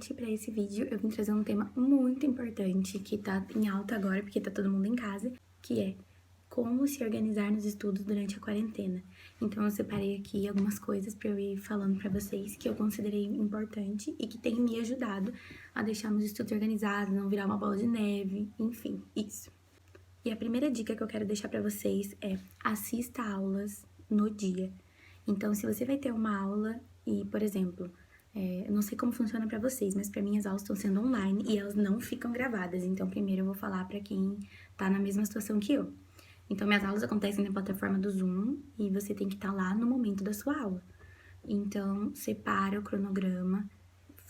gente, para esse vídeo eu vim trazer um tema muito importante que tá em alta agora, porque tá todo mundo em casa, que é como se organizar nos estudos durante a quarentena. Então eu separei aqui algumas coisas para eu ir falando para vocês que eu considerei importante e que tem me ajudado a deixar meus estudos organizados, não virar uma bola de neve, enfim, isso. E a primeira dica que eu quero deixar para vocês é: assista aulas no dia. Então, se você vai ter uma aula e, por exemplo, eu não sei como funciona pra vocês, mas pra mim as aulas estão sendo online e elas não ficam gravadas. Então, primeiro eu vou falar pra quem tá na mesma situação que eu. Então, minhas aulas acontecem na plataforma do Zoom e você tem que estar lá no momento da sua aula. Então, separa o cronograma,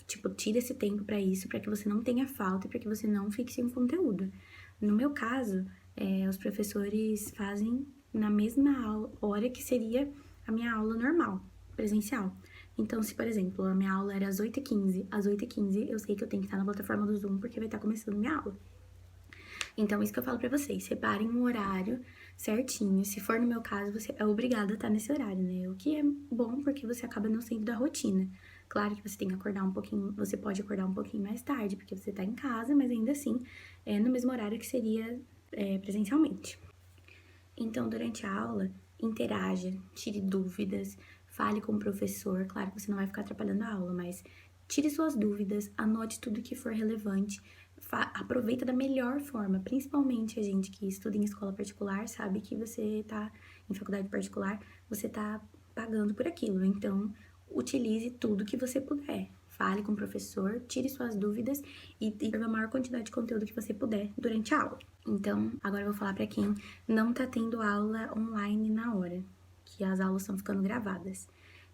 tipo, tira esse tempo pra isso, pra que você não tenha falta e pra que você não fique sem conteúdo. No meu caso, os professores fazem na mesma hora que seria a minha aula normal, presencial. Então, se, por exemplo, a minha aula era às 8h15, às 8h15 eu sei que eu tenho que estar na plataforma do Zoom porque vai estar começando minha aula. Então, isso que eu falo pra vocês, separem um horário certinho. Se for no meu caso, você é obrigado a estar nesse horário, né? O que é bom porque você acaba não saindo da rotina. Claro que você tem que acordar um pouquinho, você pode acordar um pouquinho mais tarde, porque você tá em casa, mas ainda assim, é no mesmo horário que seria presencialmente. Então, durante a aula, interaja, tire dúvidas, fale com o professor. Claro que você não vai ficar atrapalhando a aula, mas tire suas dúvidas, anote tudo que for relevante, aproveita da melhor forma. Principalmente a gente que estuda em escola particular sabe que você tá em faculdade particular, você tá pagando por aquilo. Então, utilize tudo que você puder. Fale com o professor, tire suas dúvidas e a maior quantidade de conteúdo que você puder durante a aula. Então, agora eu vou falar para quem não tá tendo aula online na hora, que as aulas estão ficando gravadas.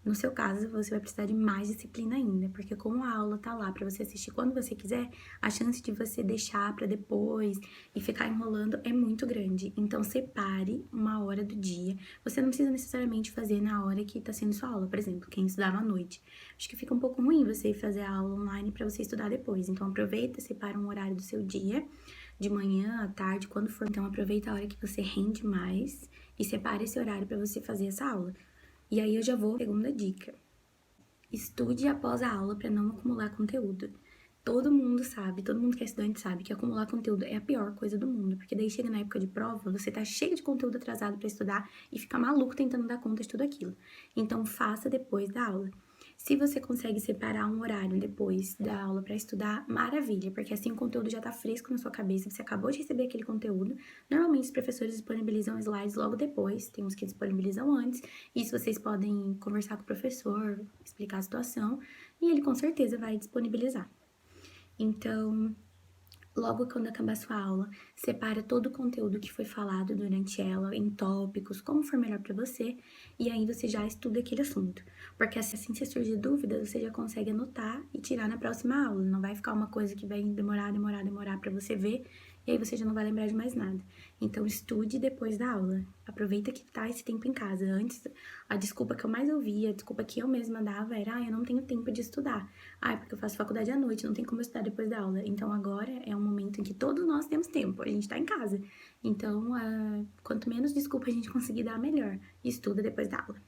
No seu caso, você vai precisar de mais disciplina ainda, porque como a aula tá lá para você assistir quando você quiser, a chance de você deixar para depois e ficar enrolando é muito grande. Então, separe uma hora do dia. Você não precisa necessariamente fazer na hora que tá sendo sua aula, por exemplo, quem estudava à noite. Acho que fica um pouco ruim você fazer a aula online para você estudar depois. Então, aproveita, separa um horário do seu dia, de manhã, à tarde, quando for. Então, aproveita a hora que você rende mais e separe esse horário para você fazer essa aula. E aí eu já vou à segunda dica. Estude após a aula para não acumular conteúdo. Todo mundo sabe, todo mundo que é estudante sabe que acumular conteúdo é a pior coisa do mundo, porque daí chega na época de prova, você tá cheio de conteúdo atrasado para estudar e fica maluco tentando dar conta de tudo aquilo. Então faça depois da aula. Se você consegue separar um horário depois da aula para estudar, maravilha, porque assim o conteúdo já tá fresco na sua cabeça, você acabou de receber aquele conteúdo. Normalmente os professores disponibilizam slides logo depois, tem uns que disponibilizam antes. Isso vocês podem conversar com o professor, explicar a situação, e ele com certeza vai disponibilizar. Então, logo quando acabar sua aula, separa todo o conteúdo que foi falado durante ela em tópicos, como for melhor para você, e aí você já estuda aquele assunto. Porque assim, se surgir dúvidas, você já consegue anotar e tirar na próxima aula. Não vai ficar uma coisa que vai demorar para você ver, e aí você já não vai lembrar de mais nada. Então, estude depois da aula. Aproveita que tá esse tempo em casa. Antes, a desculpa que eu mais ouvia, a desculpa que eu mesma dava era: eu não tenho tempo de estudar. Porque eu faço faculdade à noite, não tem como eu estudar depois da aula. Então, agora é um momento em que todos nós temos tempo, a gente tá em casa. Então, quanto menos desculpa a gente conseguir dar, melhor. Estuda depois da aula.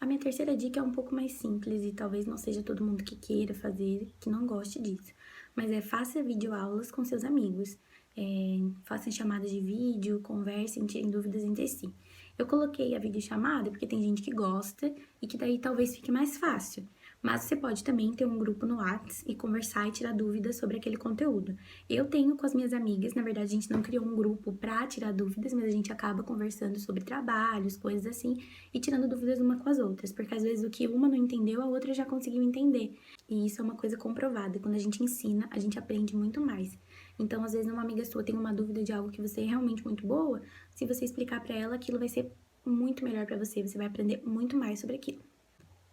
A minha terceira dica é um pouco mais simples e talvez não seja todo mundo que queira fazer, que não goste disso. Mas faça videoaulas com seus amigos. Façam chamadas de vídeo, conversem, tirem dúvidas entre si. Eu coloquei a videochamada porque tem gente que gosta e que daí talvez fique mais fácil. Mas você pode também ter um grupo no Whats e conversar e tirar dúvidas sobre aquele conteúdo. Eu tenho com as minhas amigas, na verdade a gente não criou um grupo pra tirar dúvidas, mas a gente acaba conversando sobre trabalhos, coisas assim, e tirando dúvidas uma com as outras, porque às vezes o que uma não entendeu, a outra já conseguiu entender. E isso é uma coisa comprovada, quando a gente ensina, a gente aprende muito mais. Então, às vezes uma amiga sua tem uma dúvida de algo que você é realmente muito boa, se você explicar pra ela, aquilo vai ser muito melhor pra você vai aprender muito mais sobre aquilo.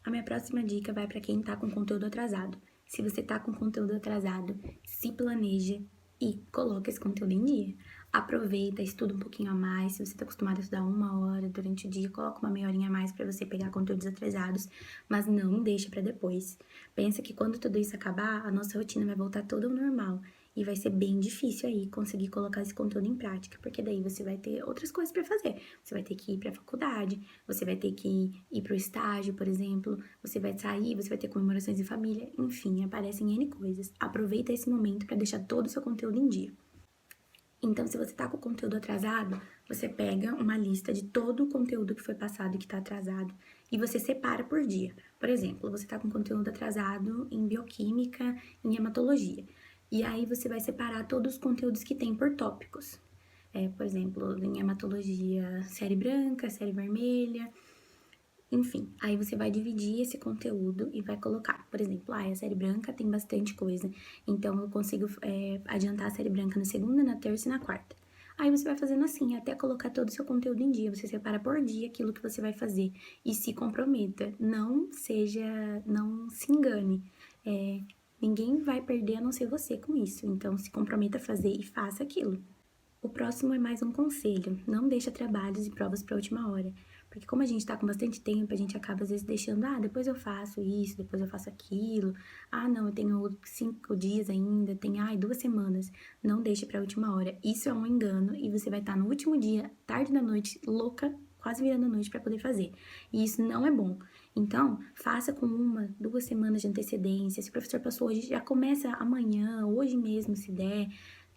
A minha próxima dica vai para quem tá com conteúdo atrasado. Se você tá com conteúdo atrasado, se planeja e coloca esse conteúdo em dia. Aproveita, estuda um pouquinho a mais. Se você tá acostumado a estudar 1 hora durante o dia, coloca uma meia horinha a mais para você pegar conteúdos atrasados, mas não deixa para depois. Pensa que quando tudo isso acabar, a nossa rotina vai voltar toda ao normal. E vai ser bem difícil aí conseguir colocar esse conteúdo em prática, porque daí você vai ter outras coisas para fazer. Você vai ter que ir para a faculdade, você vai ter que ir para o estágio, por exemplo, você vai sair, você vai ter comemorações em família, enfim, aparecem N coisas. Aproveita esse momento para deixar todo o seu conteúdo em dia. Então, se você tá com o conteúdo atrasado, você pega uma lista de todo o conteúdo que foi passado e que tá atrasado e você separa por dia. Por exemplo, você tá com conteúdo atrasado em bioquímica, em hematologia. E aí você vai separar todos os conteúdos que tem por tópicos. Por exemplo, em hematologia, série branca, série vermelha, enfim, aí você vai dividir esse conteúdo e vai colocar, por exemplo, a série branca tem bastante coisa, então eu consigo adiantar a série branca na segunda, na terça e na quarta. Aí você vai fazendo assim, até colocar todo o seu conteúdo em dia. Você separa por dia aquilo que você vai fazer e se comprometa. Não se engane. Ninguém vai perder a não ser você com isso. Então, se comprometa a fazer e faça aquilo. O próximo é mais um conselho. Não deixa trabalhos e provas para a última hora. Porque como a gente tá com bastante tempo, a gente acaba às vezes deixando, depois eu faço isso, depois eu faço aquilo. Não, eu tenho 5 dias ainda, tem, 2 semanas. Não deixe para a última hora. Isso é um engano e você vai estar no último dia, tarde da noite, louca, quase virando a noite para poder fazer. E isso não é bom. Então, faça com 1, 2 semanas de antecedência. Se o professor passou hoje, já começa amanhã, hoje mesmo, se der.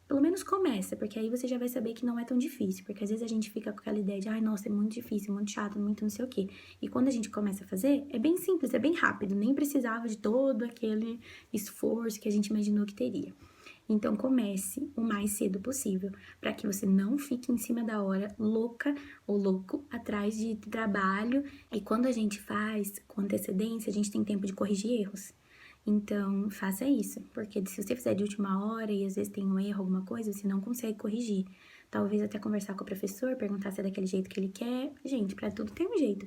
Pelo menos começa, porque aí você já vai saber que não é tão difícil. Porque às vezes a gente fica com aquela ideia de, nossa, é muito difícil, muito chato, muito não sei o quê. E quando a gente começa a fazer, é bem simples, é bem rápido. Nem precisava de todo aquele esforço que a gente imaginou que teria. Então comece o mais cedo possível, para que você não fique em cima da hora, louca ou louco, atrás de trabalho. E quando a gente faz com antecedência, a gente tem tempo de corrigir erros. Então, faça isso, porque se você fizer de última hora e às vezes tem um erro, alguma coisa, você não consegue corrigir. Talvez até conversar com o professor, perguntar se é daquele jeito que ele quer. Gente, pra tudo tem um jeito.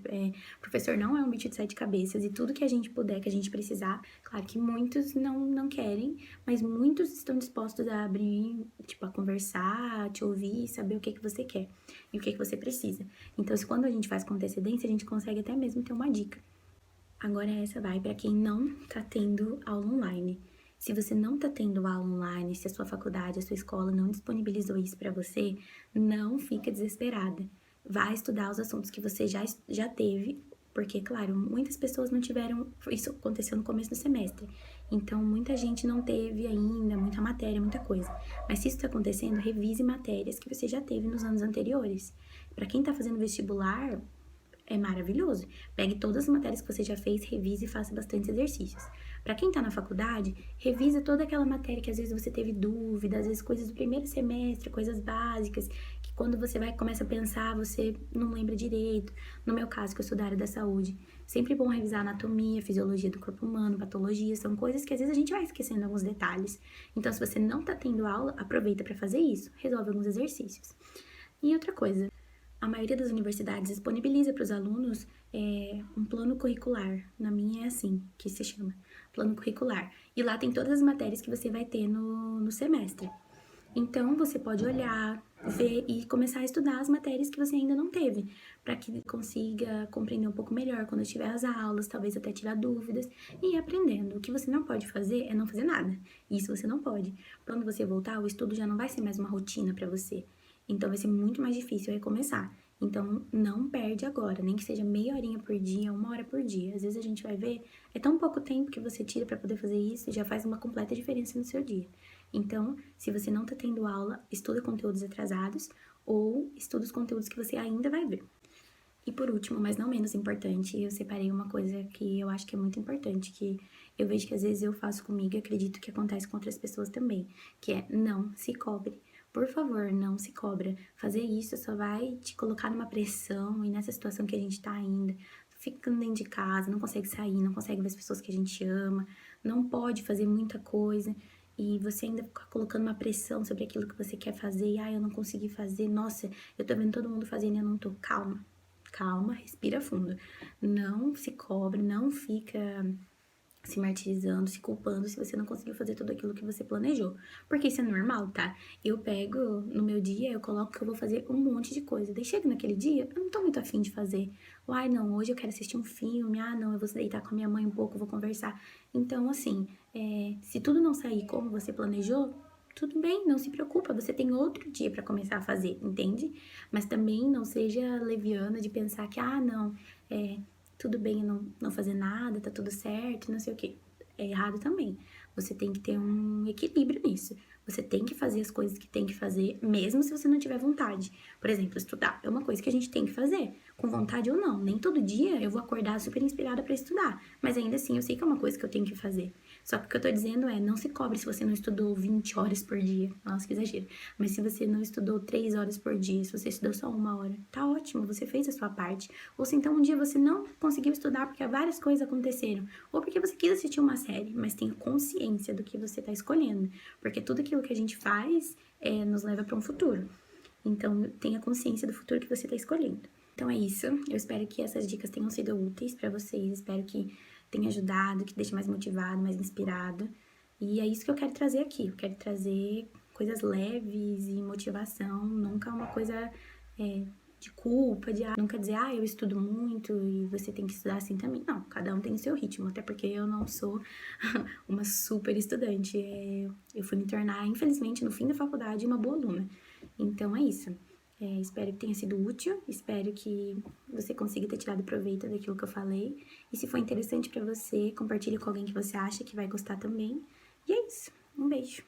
Professor não é um bicho de 7 cabeças e tudo que a gente puder, que a gente precisar. Claro que muitos não querem, mas muitos estão dispostos a abrir, a conversar, te ouvir, saber o que você quer e o que você precisa. Então, se quando a gente faz com antecedência, a gente consegue até mesmo ter uma dica. Agora essa vai para quem não tá tendo aula online. Se você não tá tendo aula online, se a sua faculdade, a sua escola não disponibilizou isso para você, não fica desesperada. Vai estudar os assuntos que você já teve, porque, claro, muitas pessoas não tiveram, isso aconteceu no começo do semestre. Então, muita gente não teve ainda, muita matéria, muita coisa. Mas se isso tá acontecendo, revise matérias que você já teve nos anos anteriores. Para quem tá fazendo vestibular, é maravilhoso. Pegue todas as matérias que você já fez, revise e faça bastante exercícios. Para quem tá na faculdade, revisa toda aquela matéria que às vezes você teve dúvida, às vezes coisas do primeiro semestre, coisas básicas, que quando você começa a pensar, você não lembra direito. No meu caso, que eu sou da área da saúde, sempre bom revisar anatomia, fisiologia do corpo humano, patologia, são coisas que às vezes a gente vai esquecendo alguns detalhes. Então, se você não tá tendo aula, aproveita para fazer isso, resolve alguns exercícios. E outra coisa, a maioria das universidades disponibiliza para os alunos um plano curricular. Na minha é assim que se chama, plano curricular. E lá tem todas as matérias que você vai ter no semestre. Então, você pode olhar, ver e começar a estudar as matérias que você ainda não teve, para que consiga compreender um pouco melhor quando tiver as aulas, talvez até tirar dúvidas e ir aprendendo. O que você não pode fazer é não fazer nada. Isso você não pode. Quando você voltar, o estudo já não vai ser mais uma rotina para você. Então, vai ser muito mais difícil recomeçar. Então, não perde agora, nem que seja meia horinha por dia, 1 hora por dia. Às vezes a gente vai ver, é tão pouco tempo que você tira para poder fazer isso e já faz uma completa diferença no seu dia. Então, se você não tá tendo aula, estuda conteúdos atrasados ou estuda os conteúdos que você ainda vai ver. E por último, mas não menos importante, eu separei uma coisa que eu acho que é muito importante, que eu vejo que às vezes eu faço comigo e acredito que acontece com outras pessoas também, que é não se cobre. Por favor, não se cobra. Fazer isso só vai te colocar numa pressão e nessa situação que a gente tá ainda, ficando dentro de casa, não consegue sair, não consegue ver as pessoas que a gente ama, não pode fazer muita coisa. E você ainda fica colocando uma pressão sobre aquilo que você quer fazer. E, eu não consegui fazer. Nossa, eu tô vendo todo mundo fazendo e eu não tô. Calma, calma, respira fundo. Não se cobre, não fica se martirizando, se culpando se você não conseguiu fazer tudo aquilo que você planejou. Porque isso é normal, tá? Eu pego no meu dia, eu coloco que eu vou fazer um monte de coisa. Daí chega naquele dia, eu não tô muito afim de fazer. Não, hoje eu quero assistir um filme. Não, eu vou deitar com a minha mãe um pouco, vou conversar. Então, assim, se tudo não sair como você planejou, tudo bem, não se preocupa, você tem outro dia pra começar a fazer, entende? Mas também não seja leviana de pensar que, não, tudo bem eu não fazer nada, tá tudo certo, não sei o quê. É errado também. Você tem que ter um equilíbrio nisso. Você tem que fazer as coisas que tem que fazer, mesmo se você não tiver vontade. Por exemplo, estudar é uma coisa que a gente tem que fazer, com vontade ou não. Nem todo dia eu vou acordar super inspirada pra estudar, mas ainda assim eu sei que é uma coisa que eu tenho que fazer. Só que o que eu tô dizendo é, não se cobre se você não estudou 20 horas por dia. Nossa, que exagero. Mas se você não estudou 3 horas por dia, se você estudou só 1 hora, tá ótimo, você fez a sua parte. Ou se então um dia você não conseguiu estudar porque várias coisas aconteceram, ou porque você quis assistir uma série, mas tenha consciência do que você tá escolhendo. Porque tudo aquilo que a gente faz nos leva para um futuro. Então, tenha consciência do futuro que você tá escolhendo. Então é isso. Eu espero que essas dicas tenham sido úteis para vocês. Espero que tenha ajudado, que deixe mais motivado, mais inspirado. E é isso que eu quero trazer aqui. Eu quero trazer coisas leves e motivação. Nunca uma coisa de culpa, nunca dizer, eu estudo muito e você tem que estudar assim também. Não, cada um tem o seu ritmo. Até porque eu não sou uma super estudante. Eu fui me tornar, infelizmente, no fim da faculdade, uma boa aluna. Então é isso. Espero que tenha sido útil, espero que você consiga ter tirado proveito daquilo que eu falei. E se for interessante pra você, compartilhe com alguém que você acha que vai gostar também. E é isso. Um beijo.